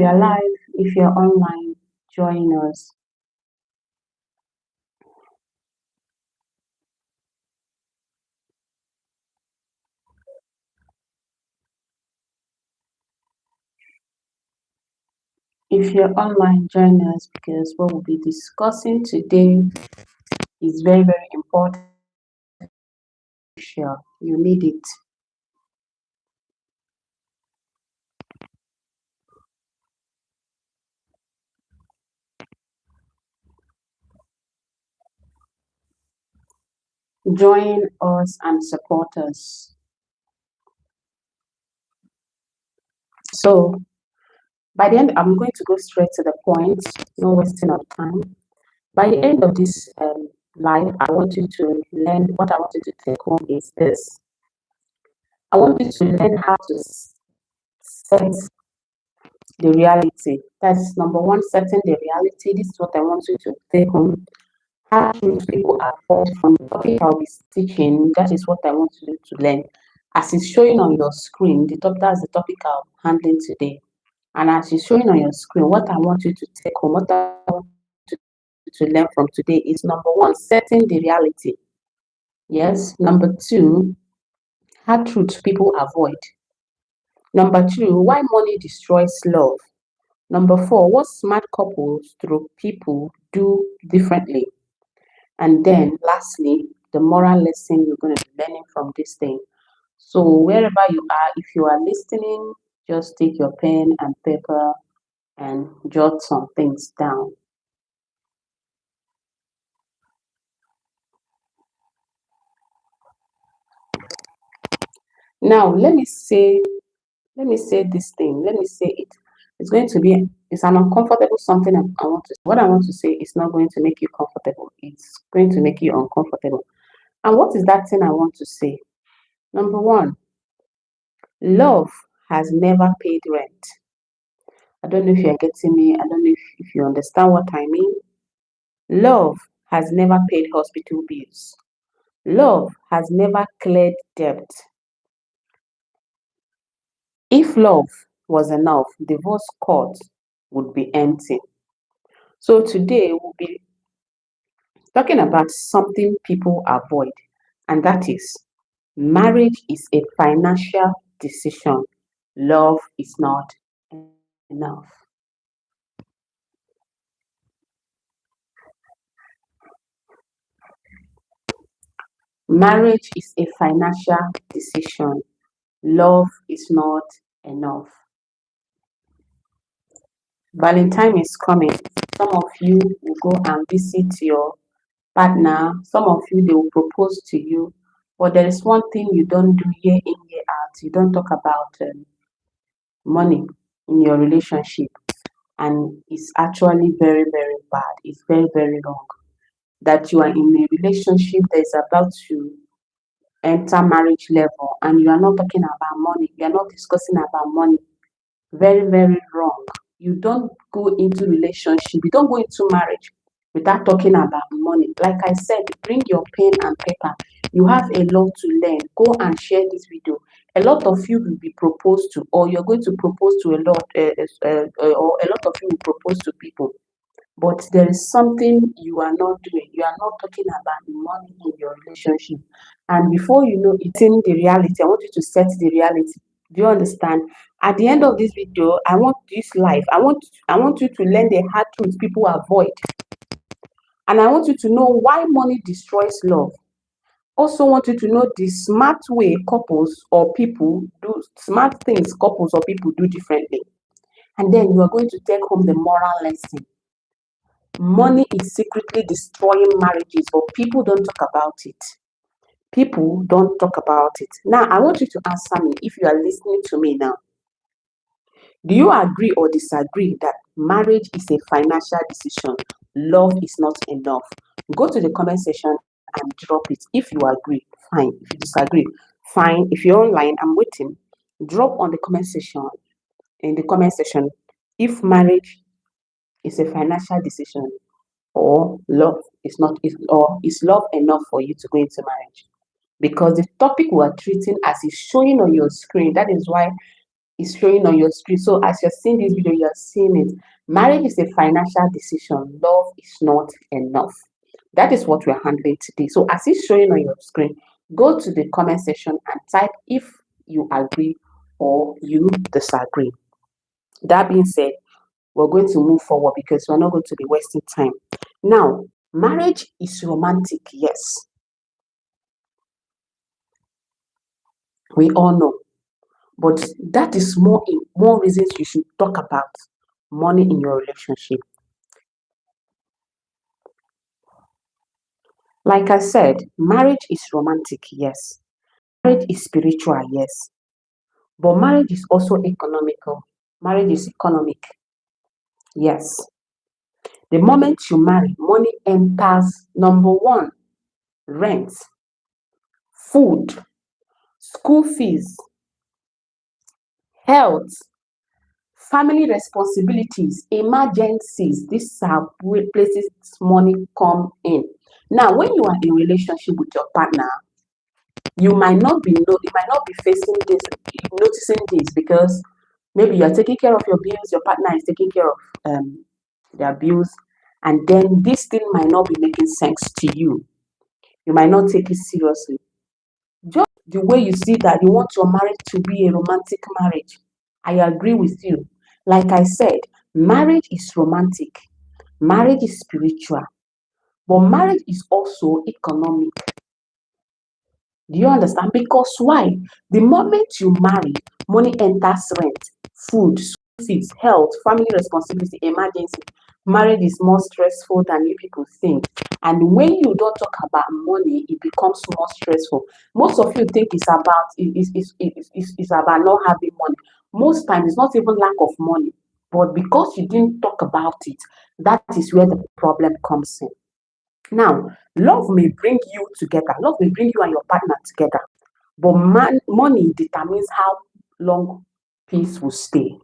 We are live. If you're online, join us. If you're online, join us because what we'll be discussing today is very, very important. Sure, you need it. Join us and support us. So, by the end, I'm going to go straight to the point, no wasting of time. By the end of this live, I want you to learn what I want you to take home is this. I want you to learn how to set the reality. That's number one, setting the reality. This is what I want you to take home. How should people avoid from the topic I'll be teaching? That is what I want you to learn. As it's showing on your screen, that's the topic I'm handling today. And as it's showing on your screen, what I want you to take home, what I want you to learn from today is number one, setting the reality. Yes. Number two, hard truths people avoid. Number two, why money destroys love. Number four, what smart couples through people do differently. And then lastly, the moral lesson you're going to be learning from this thing. So wherever you are, if you are listening, just take your pen and paper and jot some things down. Now let me say this thing. Let me say it. It's an uncomfortable something I want to. What I want to say is not going to make you comfortable. It's going to make you uncomfortable. And what is that thing I want to say? Number one, love has never paid rent. I don't know if you're getting me. I don't know if you understand what I mean. Love has never paid hospital bills. Love has never cleared debt. If love was enough, divorce court would be empty. So today we'll be talking about something people avoid, and that is marriage is a financial decision. Love is not enough. Marriage is a financial decision. Love is not enough. Valentine is coming. Some of you will go and visit your partner. Some of you, they will propose to you. But there is one thing you don't do year in, year out. You don't talk about money in your relationship. And it's actually very, very bad. It's very, very wrong. That you are in a relationship that is about to enter marriage level and you are not talking about money. You are not discussing about money. Very, very wrong. You don't go into relationship. You don't go into marriage without talking about money. Like I said, bring your pen and paper. You have a lot to learn. Go and share this video. A lot of you will be proposed to, or you're going to propose to or a lot of you will propose to people. But there is something you are not doing. You are not talking about money in your relationship. And before you know it, in the reality, I want you to set the reality. Do you understand? At the end of this video, I want this life. I want you to learn the hard truths people avoid. And I want you to know why money destroys love. Also want you to know the smart way couples or people do smart things couples or people do differently. And then you are going to take home the moral lesson. Money is secretly destroying marriages, but people don't talk about it. People don't talk about it. Now, I want you to answer me if you are listening to me now. Do you agree or disagree that marriage is a financial decision? Love is not enough. Go to the comment section and drop it. If you agree, fine. If you disagree, fine. If you're online, I'm waiting. Drop on the comment section, in the comment section, if marriage is a financial decision or love is not, or is love enough for you to go into marriage? Because the topic we are treating as is showing on your screen, that is why is showing on your screen. So as you're seeing this video, you're seeing it. Marriage is a financial decision. Love is not enough. That is what we're handling today. So as it's showing on your screen, go to the comment section and type if you agree or you disagree. That being said, we're going to move forward because we're not going to be wasting time. Now, marriage is romantic, yes. We all know. But that is more reasons you should talk about money in your relationship. Like I said, marriage is romantic, yes. Marriage is spiritual, yes. But marriage is also economical. Marriage is economic, yes. The moment you marry, money enters. Number one, rent, food, school fees, health, family responsibilities, emergencies. These are places money come in. Now, when you are in relationship with your partner, you might not be facing this, noticing this, because maybe you're taking care of your bills, your partner is taking care of their bills, and then this thing might not be making sense to you. You might not take it seriously. Just the way you see that you want your marriage to be a romantic marriage. I agree with you. Like I said, marriage is romantic, marriage is spiritual, but marriage is also economic. Do you understand? Because why? The moment you marry, money enters: rent, food, school fees, health, family responsibility, emergency. Marriage is more stressful than you people think. And when you don't talk about money, it becomes more stressful. Most of you think it's about not having money. Most times, it's not even lack of money. But because you didn't talk about it, that is where the problem comes in. Now, love may bring you together. Love may bring you and your partner together. But money determines how long peace will stay.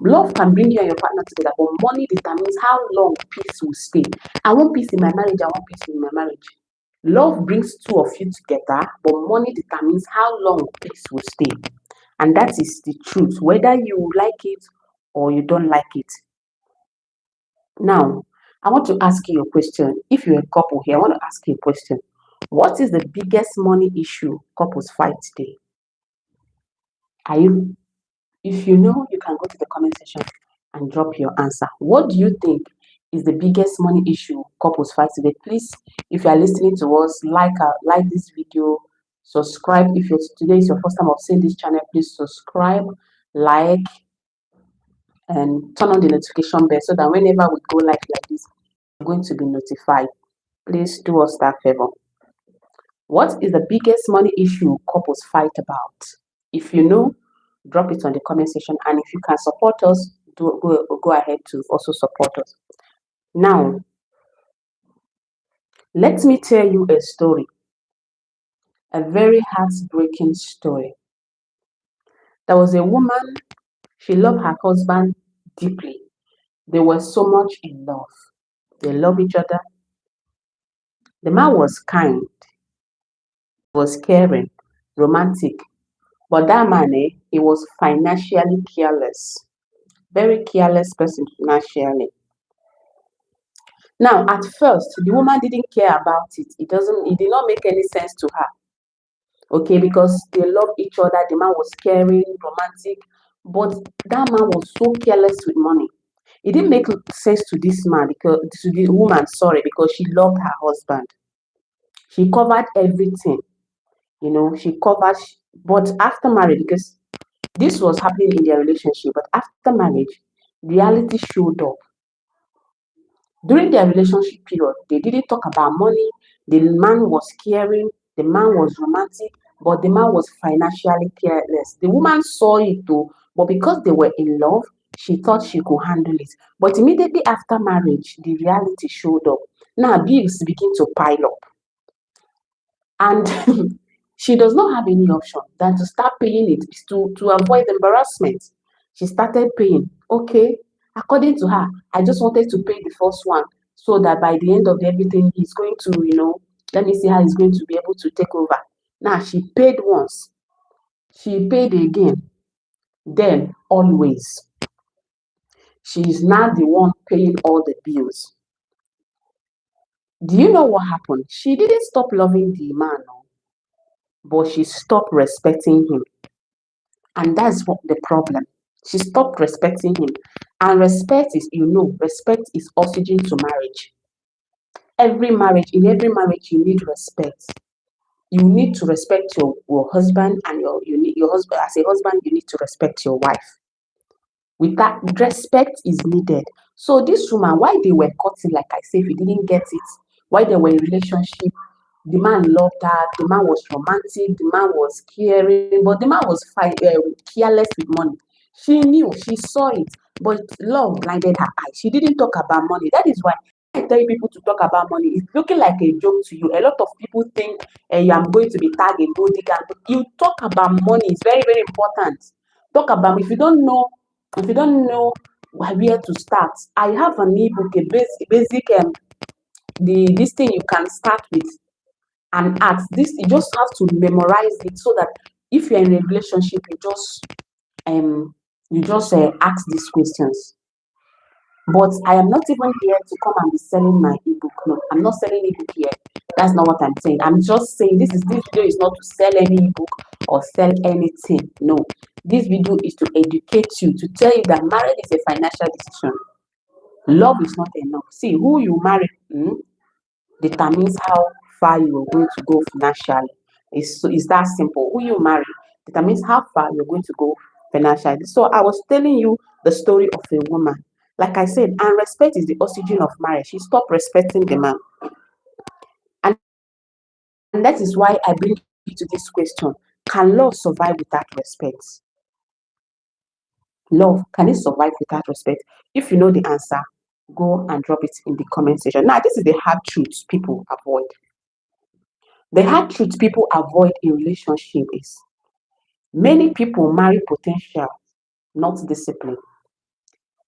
Love can bring you and your partner together, but money determines how long peace will stay. I want peace in my marriage. I want peace in my marriage. Love brings two of you together, but money determines how long peace will stay. And that is the truth, whether you like it or you don't like it. Now, I want to ask you a question. If you're a couple here, I want to ask you a question. What is the biggest money issue couples fight today? If you know, you can go to the comment section and drop your answer. What do you think is the biggest money issue couples fight today? Please, if you are listening to us, like this video, subscribe. If today is your first time of seeing this channel, please subscribe, like, and turn on the notification bell so that whenever we go live like this, you're going to be notified. Please do us that favor. What is the biggest money issue couples fight about? If you know, drop it on the comment section. And if you can support us, go ahead to also support us. Now, let me tell you a story. A very heartbreaking story. There was a woman, she loved her husband deeply. They were so much in love. They love each other. The man was kind, was caring, romantic. But that man, he was financially careless. Very careless person financially. Now, at first, the woman didn't care about it. It did not make any sense to her. Okay, because they love each other. The man was caring, romantic, but that man was so careless with money. It didn't make sense to this man, to the woman, sorry, because she loved her husband. She covered everything, she covered, but after marriage, because this was happening in their relationship, but after marriage, reality showed up. During their relationship period, they didn't talk about money. The man was caring, the man was romantic, but the man was financially careless. The woman saw it too, but because they were in love, she thought she could handle it. But immediately after marriage, the reality showed up. Now bills begin to pile up. And she does not have any option than to start paying it to avoid embarrassment. She started paying. Okay, according to her, I just wanted to pay the first one so that by the end of everything, he's going to, let me see how he's going to be able to take over. Now, she paid once. She paid again. Then always she is now the one paying all the bills. Do you know what happened? She didn't stop loving the man, no, but she stopped respecting him. And that's what the problem. She stopped respecting him. And respect is, respect is oxygen to marriage. In every marriage, you need respect. You need to respect your husband, and your husband, as a husband, you need to respect your wife. With that, respect is needed. So this woman, why they were cutting, like I say, if you didn't get it, why they were in relationship, the man loved her, the man was romantic, the man was caring, but the man was careless with money. She knew, she saw it, but love blinded her eyes. She didn't talk about money. That is why I tell you people to talk about money. It's looking like a joke to you. A lot of people think I'm going to be tagged a gold digger. You talk about money. It's very, very important. Talk about, if you don't know where to start, I have an ebook, a basic this thing you can start with and ask this. You just have to memorize it so that if you're in a relationship, you just ask these questions. But I am not even here to come and be selling my ebook. No, I'm not selling ebook here. That's not what I'm saying. I'm just saying this video is not to sell any ebook or sell anything. No, this video is to educate you, to tell you that marriage is a financial decision. Love is not enough. See, who you marry determines how far you are going to go financially. It's that simple. Who you marry determines how far you're going to go financially. So I was telling you the story of a woman. Like I said, and respect is the oxygen of marriage. She stopped respecting the man. And that is why I bring you to this question. Can love survive without respect? Love, can it survive without respect? If you know the answer, go and drop it in the comment section. Now, this is the hard truth people avoid. The hard truth people avoid in relationship is many people marry potential, not discipline.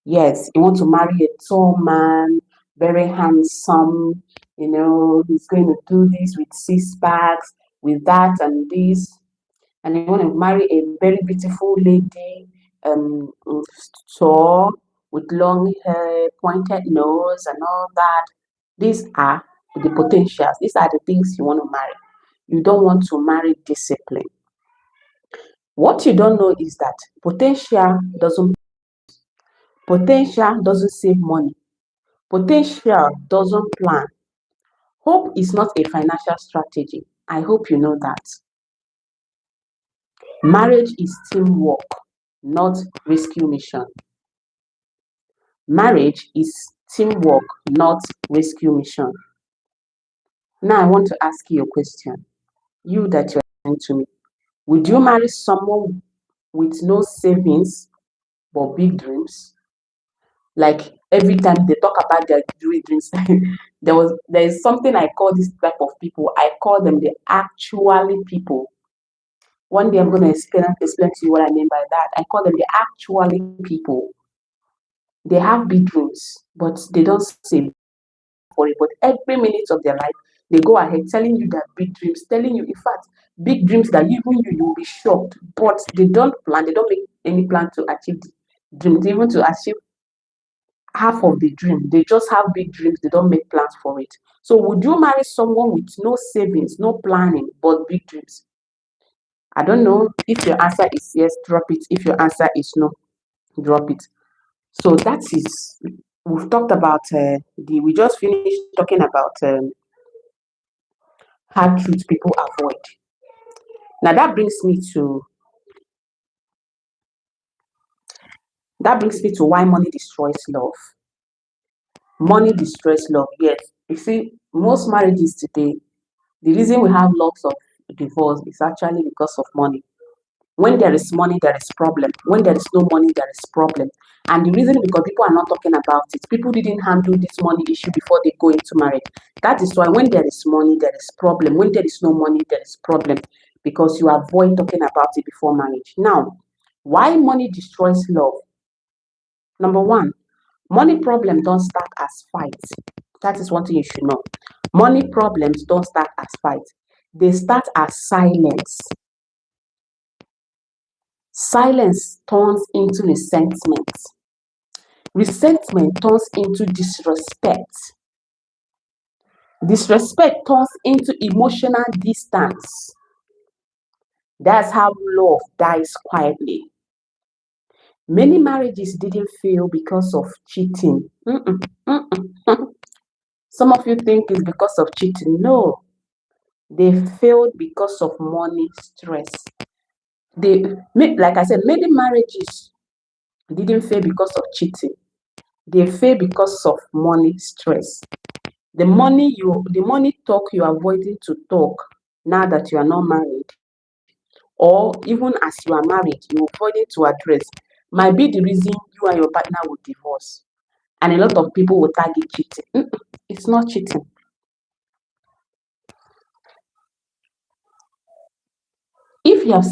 Yes, you want to marry a tall man, very handsome, he's going to do this with six packs, with that and this. And you want to marry a very beautiful lady, tall, with long hair, pointed nose, and all that. These are the potentials. These are the things you want to marry. You don't want to marry discipline. What you don't know is that potential doesn't save money. Potential doesn't plan. Hope is not a financial strategy. I hope you know that. Marriage is teamwork, not rescue mission. Marriage is teamwork, not rescue mission. Now I want to ask you a question. You that you're listening to me. Would you marry someone with no savings but big dreams? Like every time they talk about their dreams, there is something I call this type of people. I call them the actually people. One day I'm going to explain to you what I mean by that. I call them the actually people. They have big dreams, but they don't save for it. But every minute of their life, they go ahead telling you that big dreams, telling you, in fact, big dreams that even you'll be shocked. But they don't plan, they don't make any plan to achieve the dreams, even to achieve half of the dream. They just have big dreams, they don't make plans for it. So would you marry someone with no savings, no planning, but big dreams? I don't know. If your answer is yes, drop it. If your answer is no, drop it. So that is, we've talked about we just finished talking about hard truths people avoid. Now that brings me to why money destroys love. Money destroys love. Yes, you see, most marriages today, the reason we have lots of divorce is actually because of money. When there is money, there is problem. When there is no money, there is problem. And the reason is because people are not talking about it. People didn't handle this money issue before they go into marriage. That is why when there is money, there is problem. When there is no money, there is problem. Because you avoid talking about it before marriage. Now, why money destroys love? Number one, money problem don't start as fights. That is one thing you should know. Money problems don't start as fights. They start as silence. Silence turns into resentment. Resentment turns into disrespect. Disrespect turns into emotional distance. That's how love dies quietly. Many marriages didn't fail because of cheating. Some of you think it's because of cheating. No, they failed because of money stress. Like I said, many marriages didn't fail because of cheating. They fail because of money stress. The money talk you are avoiding to talk now that you are not married, or even as you are married, you avoiding to address, might be the reason you and your partner will divorce. And a lot of people will target cheating. It's not cheating. If you have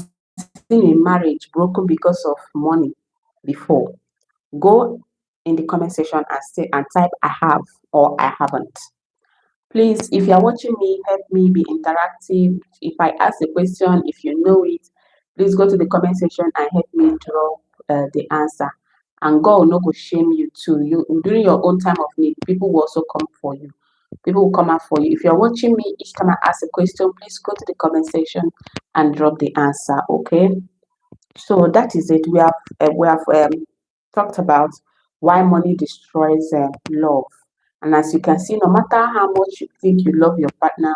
seen a marriage broken because of money before, go in the comment section and say and type I have or I haven't. Please, if you're watching me, help me be interactive. If I ask a question, if you know it, please go to the comment section and help me drop the answer. And God will not go shame you too. You during your own time of need, people will also come for you. People will come out for you. If you're watching me, each time I ask a question, please go to the comment section and drop the answer. Okay. So that is it. We have talked about why money destroys love. And as you can see, no matter how much you think you love your partner,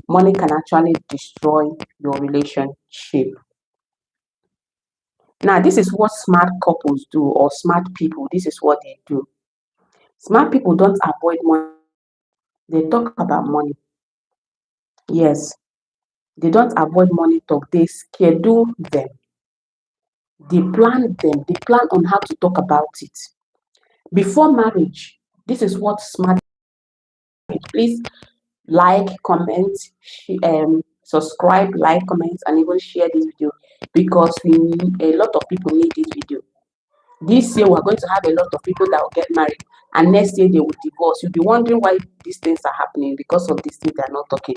money can actually destroy your relationship. Now, this is what smart couples do, or smart people. This is what they do. Smart people don't avoid money. They talk about money. Yes, they don't avoid money talk. They schedule them. They plan them. They plan on how to talk about it. Before marriage, this is what smart. Please like, comment, subscribe, like, comment, and even share this video because a lot of people need this video. This year, we're going to have a lot of people that will get married, and next year they will divorce. You'll be wondering why these things are happening because of these things they're not talking.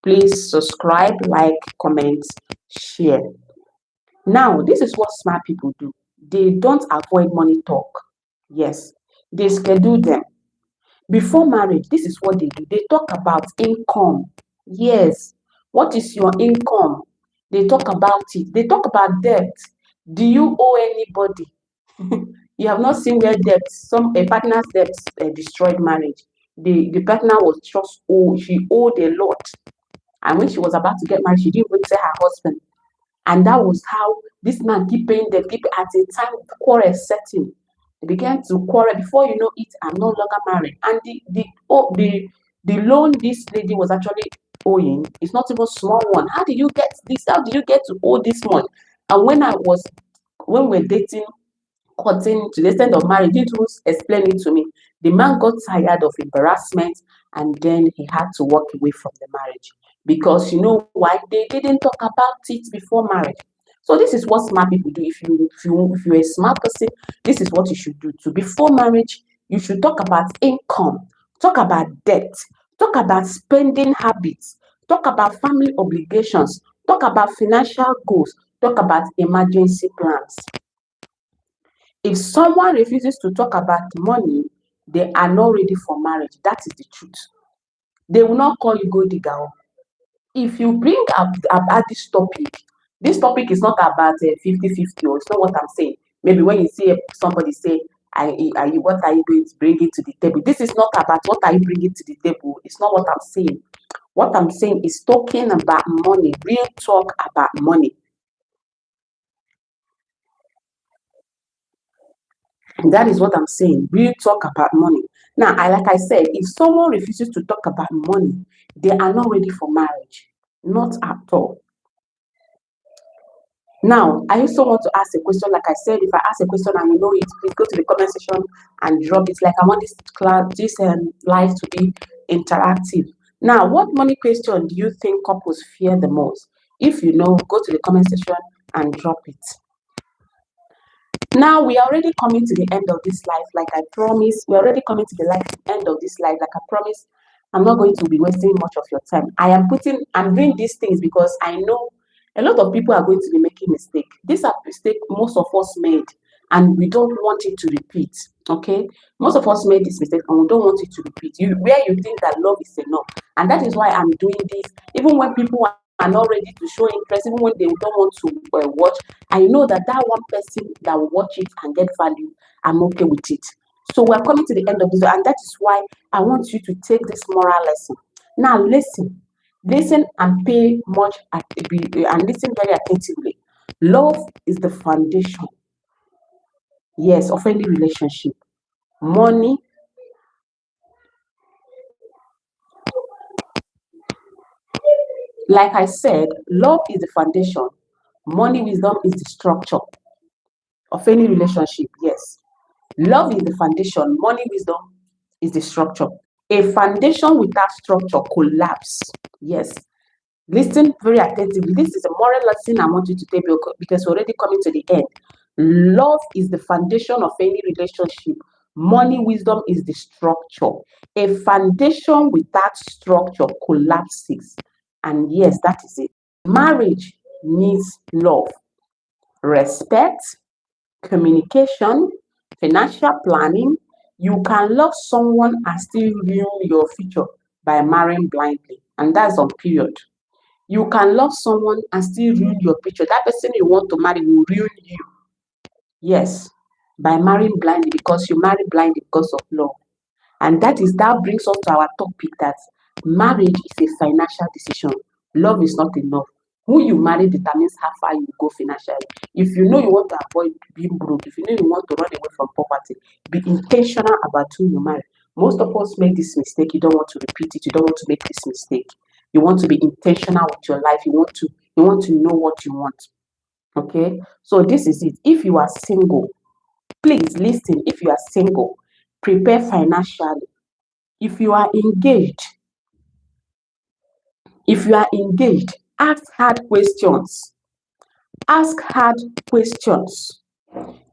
Please subscribe, like, comment, share. Now, this is what smart people do. They don't avoid money talk. Yes, they schedule them. Before marriage, this is what they do. They talk about income. Yes. What is your income? They talk about it. They talk about debt. Do you owe anybody? You have not seen where a partner's debt destroyed marriage. The partner was just she owed a lot. And when she was about to get married, she didn't even tell her husband. And that was how this man keep paying them. At a time quarrel setting. They began to quarrel. Before you know it, I'm no longer married. And the loan this lady was actually owing is not even small one. How did you get this? How did you get to owe this much? And when we're dating, courting to the extent of marriage, he didn't explain it to me. The man got tired of embarrassment and then he had to walk away from the marriage. Because you know why? They didn't talk about it before marriage. So this is what smart people do. If you're a smart person, this is what you should do too. Before marriage, you should talk about income, talk about debt, talk about spending habits, talk about family obligations, talk about financial goals, talk about emergency plans. If someone refuses to talk about money, they are not ready for marriage. That is the truth. They will not call you gold digger. If you bring up about this topic is not about 50-50, or it's not what I'm saying. Maybe when you see somebody say, what are you going to bring it to the table? This is not about what are you bringing to the table. It's not what I'm saying. What I'm saying is talking about money, real talk about money. That is what I'm saying. Real talk about money. Now, like I said, if someone refuses to talk about money, they are not ready for marriage. Not at all. Now, I also want to ask a question. Like I said, if I ask a question and you know it, please go to the comment section and drop it. Like I want this live to be interactive. Now, what money question do you think couples fear the most? If you know, go to the comment section and drop it. Now we are already coming to the end of this life, like I promised. We're already coming to the end of this life, like I promised. I'm not going to be wasting much of your time. I'm doing these things because I know A lot of people are going to be making mistakes. These are mistakes most of us made, and we don't want it to repeat. Okay, most of us made this mistake, and we don't want it to repeat. Where you think that love is enough, and that is why I'm doing this. Even when people are not ready to show interest, even when they don't want to watch, I know that one person that will watch it and get value, I'm okay with it. So we're coming to the end of this, and that is why I want you to take this moral lesson. Now listen. Listen and pay much and listen very attentively. Love is the foundation, yes, of any relationship. Money, like I said, love is the foundation. Money, wisdom is the structure of any relationship. Yes, love is the foundation. Money, wisdom is the structure. A foundation without structure collapse. Yes, listen very attentively. This is a moral lesson I want you to take because we're already coming to the end. Love is the foundation of any relationship. Money, wisdom is the structure. A foundation without structure collapses. And yes, that is it. Marriage needs love, respect, communication, financial planning. You can love someone and still ruin your future by marrying blindly. And that's on period. You can love someone and still ruin your picture. That person you want to marry will ruin you. Yes, by marrying blindly because you marry blindly because of love. And that brings us to our topic that marriage is a financial decision. Love is not enough. Who you marry determines how far you go financially. If you know you want to avoid being broke, if you know you want to run away from poverty, be intentional about who you marry. Most of us make this mistake. You don't want to repeat it. You don't want to make this mistake. You want to be intentional with your life. You want to know what you want. Okay? So this is it. If you are single, please listen. If you are single, prepare financially. If you are engaged, ask hard questions. Ask hard questions.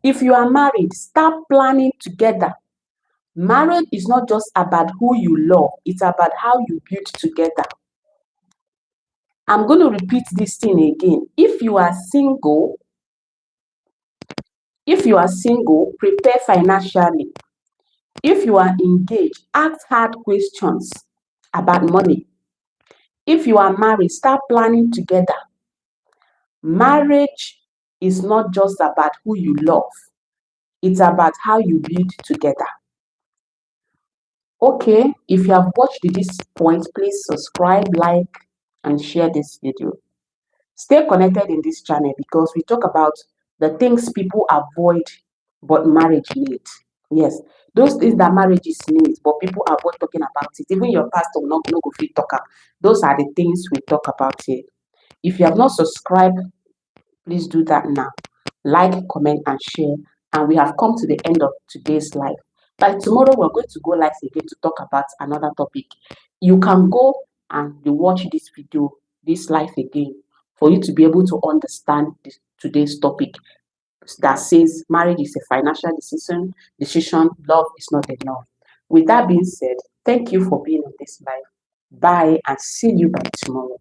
If you are married, start planning together. Marriage is not just about who you love, it's about how you build together. I'm going to repeat this thing again. If you are single, prepare financially. If you are engaged, ask hard questions about money. If you are married, start planning together. Marriage is not just about who you love, it's about how you build together. Okay, if you have watched this point, please subscribe, like, and share this video. Stay connected in this channel because we talk about the things people avoid but marriage needs. Yes, those things that marriages needs but people avoid talking about it. Even your pastor will not go fit talk about. Those are the things we talk about here. If you have not subscribed, please do that now. Like, comment, and share. And we have come to the end of today's live. By tomorrow, we're going to go live again to talk about another topic. You can go and watch this video, this live again, for you to be able to understand today's topic that says marriage is a financial decision, love is not enough. With that being said, thank you for being on this live. Bye and see you by tomorrow.